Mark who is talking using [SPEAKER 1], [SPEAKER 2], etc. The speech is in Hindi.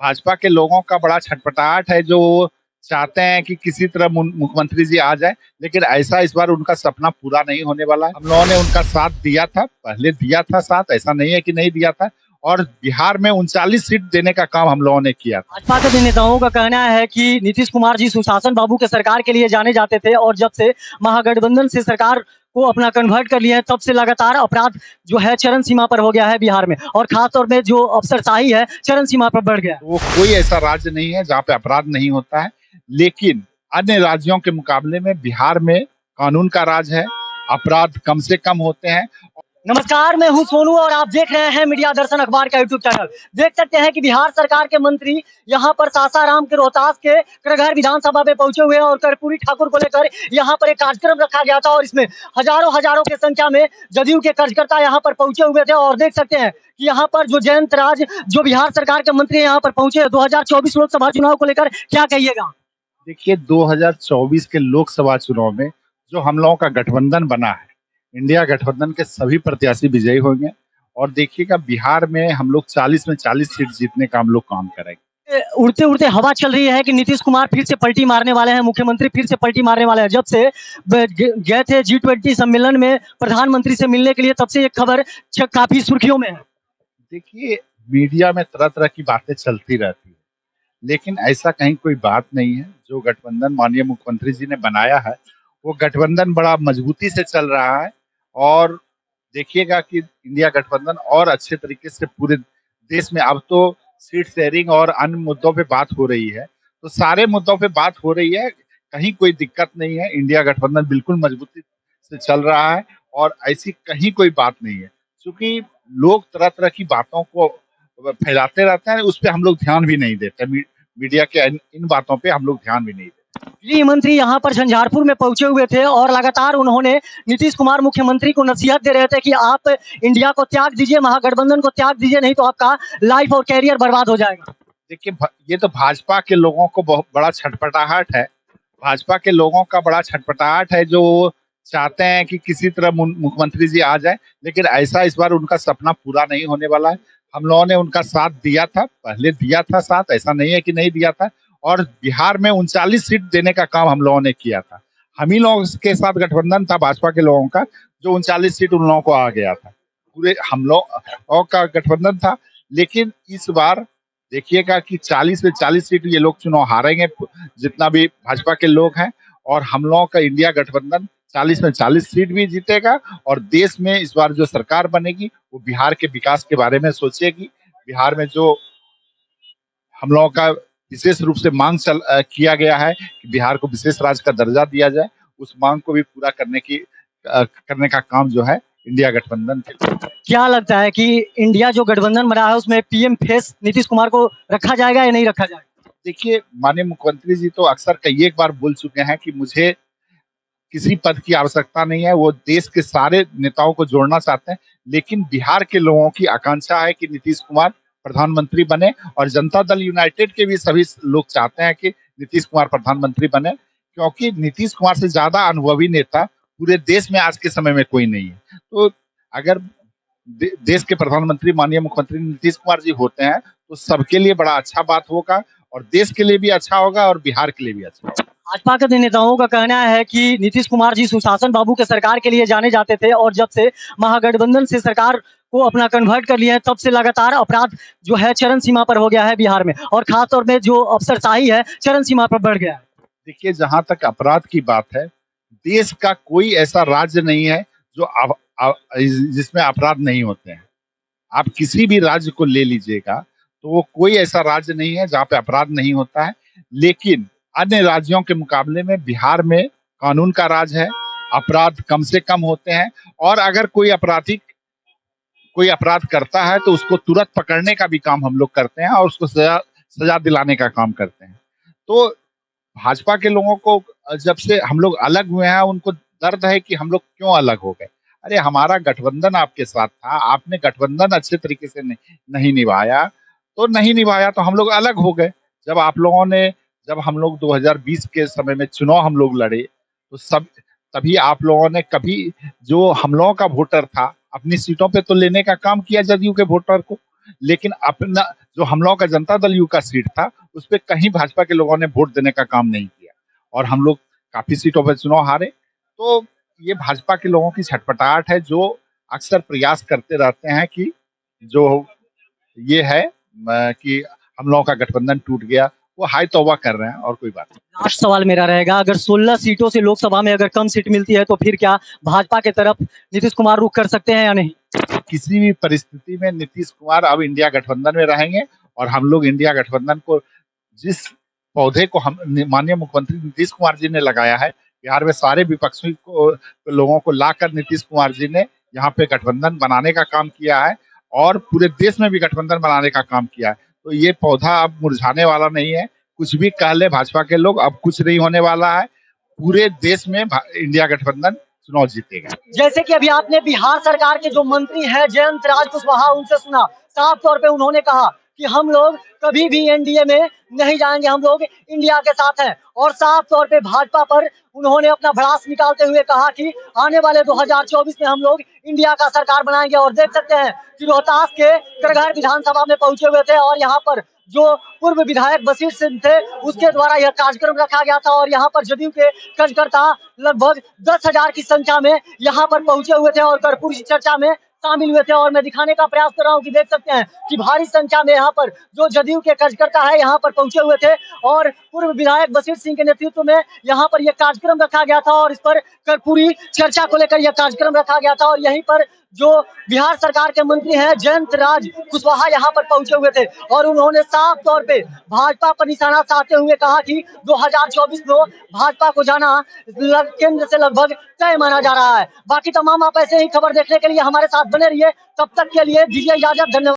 [SPEAKER 1] भाजपा के लोगों का बड़ा छटपटाहट है, जो वो चाहते हैं कि किसी तरह मुख्यमंत्री जी आ जाए, लेकिन ऐसा इस बार उनका सपना पूरा नहीं होने वाला है। हम लोगों ने उनका साथ दिया था, पहले दिया था साथ, ऐसा नहीं है कि नहीं दिया था। और बिहार में 39 सीट देने का काम हम लोगों ने किया था।
[SPEAKER 2] भाजपा के नेताओं का कहना है कि नीतीश कुमार जी सुशासन बाबू के सरकार के लिए जाने जाते थे, और जब से महागठबंधन से सरकार को अपना कन्वर्ट कर लिया है, तब से लगातार अपराध जो है चरम सीमा पर हो गया है बिहार में, और खासतौर में जो अफसरशाही है चरम सीमा पर बढ़ गया है।
[SPEAKER 1] तो वो कोई ऐसा राज्य नहीं है जहाँ पे अपराध नहीं होता है, लेकिन अन्य राज्यों के मुकाबले में बिहार में कानून का राज है, अपराध कम से कम होते हैं।
[SPEAKER 2] नमस्कार, मैं हूं सोनू और आप देख रहे हैं मीडिया दर्शन अखबार का यूट्यूब चैनल। देख सकते हैं कि बिहार सरकार के मंत्री यहां पर सासाराम के रोहतास के करगहर विधानसभा में पहुंचे हुए हैं, और कर्पूरी ठाकुर को लेकर यहां पर एक कार्यक्रम रखा गया था, और इसमें हजारों की संख्या में जदयू के कार्यकर्ता यहां पर पहुंचे हुए थे। और देख सकते हैं कि यहाँ पर जो जयंत राज जो बिहार सरकार के मंत्री यहाँ पर पहुंचे, 2024 लोकसभा चुनाव को लेकर क्या कहिएगा?
[SPEAKER 1] देखिए, 2024 के लोकसभा चुनाव में जो हम लोगों का गठबंधन बना है, इंडिया गठबंधन के सभी प्रत्याशी विजयी होंगे। और देखिएगा, बिहार में हम लोग 40 में 40 सीट जीतने का हम लोग काम करेंगे।
[SPEAKER 2] उड़ते उड़ते हवा चल रही है कि नीतीश कुमार फिर से पलटी मारने वाले हैं, मुख्यमंत्री फिर से पलटी मारने वाले हैं। जब से गए थे G20 सम्मेलन में प्रधानमंत्री से मिलने के लिए, तब से ये खबर काफी सुर्खियों में है।
[SPEAKER 1] देखिए, मीडिया में तरह तरह की बातें चलती रहती है, लेकिन ऐसा कहीं कोई बात नहीं है। जो गठबंधन माननीय मुख्यमंत्री जी ने बनाया है, वो गठबंधन बड़ा मजबूती से चल रहा है। और देखिएगा कि इंडिया गठबंधन और अच्छे तरीके से पूरे देश में, अब तो सीट शेयरिंग और अन्य मुद्दों पे बात हो रही है, तो सारे मुद्दों पे बात हो रही है, कहीं कोई दिक्कत नहीं है। इंडिया गठबंधन बिल्कुल मजबूती से चल रहा है और ऐसी कहीं कोई बात नहीं है। क्योंकि लोग तरह तरह की बातों को फैलाते रहते हैं, उस पर हम लोग ध्यान भी नहीं देते। मीडिया के इन बातों पे हम लोग ध्यान भी नहीं देते।
[SPEAKER 2] गृह मंत्री यहाँ पर झंझारपुर में पहुंचे हुए थे, और लगातार उन्होंने नीतीश कुमार मुख्यमंत्री को नसीहत दे रहे थे कि आप इंडिया को त्याग दीजिए, महागठबंधन को त्याग दीजिए, नहीं तो आपका लाइफ और कैरियर बर्बाद हो जाएगा।
[SPEAKER 1] देखिए, ये तो भाजपा के लोगों को बहुत बड़ा छटपटाहट है। भाजपा के लोगों का बड़ा छटपटाहट है, जो वो चाहते हैं कि किसी तरह मुख्यमंत्री जी आ जाए, लेकिन ऐसा इस बार उनका सपना पूरा नहीं होने वाला है। हम लोगों ने उनका साथ दिया था, पहले दिया था साथ, ऐसा नहीं है कि नहीं दिया था। और बिहार में 39 सीट देने का काम हम लोगों ने किया था। हम ही लोगों के साथ गठबंधन था भाजपा के लोगों का, जो 39 सीट उन लोगों को आ गया था। पूरे हम लोगों का गठबंधन था। लेकिन इस बार देखिएगा कि 40 में 40 सीट ये लोग चुनाव हारेंगे, जितना भी भाजपा के लोग हैं। और हम लोगों का इंडिया गठबंधन 40 में 40 सीट भी जीतेगा। और देश में इस बार जो सरकार बनेगी, वो बिहार के विकास के बारे में सोचेगी। बिहार में जो हम लोगों का विशेष रूप से मांग किया गया है कि बिहार को विशेष राज्य का दर्जा दिया जाए, उस मांग को भी पूरा करने का काम जो है इंडिया गठबंधन के।
[SPEAKER 2] क्या लगता है कि इंडिया जो गठबंधन बना है, उसमें पीएम फेस नीतीश कुमार को रखा जाएगा या नहीं रखा जाएगा?
[SPEAKER 1] देखिए, माननीय मुख्यमंत्री जी तो अक्सर कई एक बार बोल चुके हैं कि मुझे किसी पद की आवश्यकता नहीं है। वो देश के सारे नेताओं को जोड़ना चाहते हैं, लेकिन बिहार के लोगों की आकांक्षा है कि नीतीश कुमार प्रधानमंत्री बने। और जनता दल यूनाइटेड के भी सभी लोग चाहते हैं कि नीतीश कुमार प्रधानमंत्री बने, क्योंकि नीतीश कुमार से ज्यादा अनुभवी नेता पूरे देश में आज के समय में कोई नहीं है। तो अगर देश के प्रधानमंत्री माननीय मुख्यमंत्री नीतीश कुमार जी होते हैं, तो सबके लिए बड़ा अच्छा बात होगा, और देश के लिए भी अच्छा होगा और बिहार के लिए भी अच्छा होगा।
[SPEAKER 2] भाजपा के नेताओं का कहना है कि नीतीश कुमार जी सुशासन बाबू के सरकार के लिए जाने जाते थे, और जब से महागठबंधन से सरकार को अपना कन्वर्ट कर लिया है, तब से लगातार अपराध जो है चरम सीमा पर हो गया है बिहार में, और खासतौर में जो अफसरशाही है चरम सीमा पर बढ़ गया है।
[SPEAKER 1] देखिए, जहां तक अपराध की बात है, देश का कोई ऐसा राज्य नहीं है जो जिसमें अपराध नहीं होते हैं। आप किसी भी राज्य को ले लीजिएगा, तो वो कोई ऐसा राज्य नहीं है जहाँ पे अपराध नहीं होता है। लेकिन अन्य राज्यों के मुकाबले में बिहार में कानून का राज है, अपराध कम से कम होते हैं। और अगर कोई अपराध करता है, तो उसको तुरंत पकड़ने का भी काम हम लोग करते हैं, और उसको सजा दिलाने का काम करते हैं। तो भाजपा के लोगों को जब से हम लोग अलग हुए हैं, उनको दर्द है कि हम लोग क्यों अलग हो गए। अरे, हमारा गठबंधन आपके साथ था, आपने गठबंधन अच्छे तरीके से नहीं निभाया, तो हम लोग अलग हो गए। जब हम लोग 2020 के समय में चुनाव हम लोग लड़े, तो तभी आप लोगों ने कभी जो हम लोगों का वोटर था, अपनी सीटों पे तो लेने का काम किया जदयू के वोटर को, लेकिन अपना जो हम लोगों का जनता दल यू का सीट था, उस पे कहीं भाजपा के लोगों ने वोट देने का काम नहीं किया और हम लोग काफी सीटों पर चुनाव हारे। तो ये भाजपा के लोगों की छटपटाहट है, जो अक्सर प्रयास करते रहते हैं कि जो ये है कि हम लोगों का गठबंधन टूट गया, वो हाय तौबा कर रहे हैं और कोई बात नहीं।
[SPEAKER 2] लास्ट सवाल मेरा रहेगा, अगर 16 सीटों से लोकसभा में अगर कम सीट मिलती है तो फिर क्या भाजपा के तरफ नीतीश कुमार रुख कर सकते हैं या नहीं?
[SPEAKER 1] किसी भी परिस्थिति में नीतीश कुमार अब इंडिया गठबंधन में रहेंगे और हम लोग इंडिया गठबंधन को, जिस पौधे को हम माननीय मुख्यमंत्री नीतीश कुमार जी ने लगाया है, बिहार में सारे विपक्षी को लोगों को लाकर नीतीश कुमार जी ने यहाँ पे गठबंधन बनाने का काम किया है और पूरे देश में भी गठबंधन बनाने का काम किया है। तो ये पौधा अब मुरझाने वाला नहीं है। कुछ भी कह ले भाजपा के लोग, अब कुछ नहीं होने वाला है। पूरे देश में इंडिया गठबंधन चुनाव जीतेगा।
[SPEAKER 2] जैसे कि अभी आपने बिहार सरकार के जो मंत्री हैं जयंत राज कुशवाहा, उनसे सुना, साफ तौर पे उन्होंने कहा कि हम लोग कभी भी एनडीए में नहीं जाएंगे, हम लोग इंडिया के साथ हैं। और साफ तौर पे भाजपा पर उन्होंने अपना भड़ास निकालते हुए कहा कि आने वाले 2024 में हम लोग इंडिया का सरकार बनाएंगे। और देख सकते हैं कि रोहतास के करगहर विधानसभा में पहुंचे हुए थे और यहाँ पर जो पूर्व विधायक बशीर सिंह थे, उसके द्वारा यह कार्यक्रम रखा गया था और यहाँ पर जदयू के कार्यकर्ता लगभग 10,000 की संख्या में यहाँ पर पहुंचे हुए थे और कर्पूरी चर्चा में शामिल हुए थे। और मैं दिखाने का प्रयास कर रहा हूँ कि देख सकते हैं कि भारी संख्या में यहाँ पर जो जदयू के कार्यकर्ता है यहाँ पर पहुंचे हुए थे और पूर्व विधायक बशीर सिंह के नेतृत्व में यहाँ पर यह कार्यक्रम रखा गया था और इस पर कर्पूरी चर्चा को लेकर यह कार्यक्रम रखा गया था। और यहीं पर जो बिहार सरकार के मंत्री हैं जयंत राज कुशवाहा यहाँ पर पहुंचे हुए थे और उन्होंने साफ तौर पे भाजपा पर निशाना साधते हुए कहा कि 2024 में भाजपा को जाना केंद्र से लगभग तय माना जा रहा है। बाकी तमाम आप ऐसे ही खबर देखने के लिए हमारे साथ बने रहिए। तब तक के लिए दीजिए इजाजत, धन्यवाद।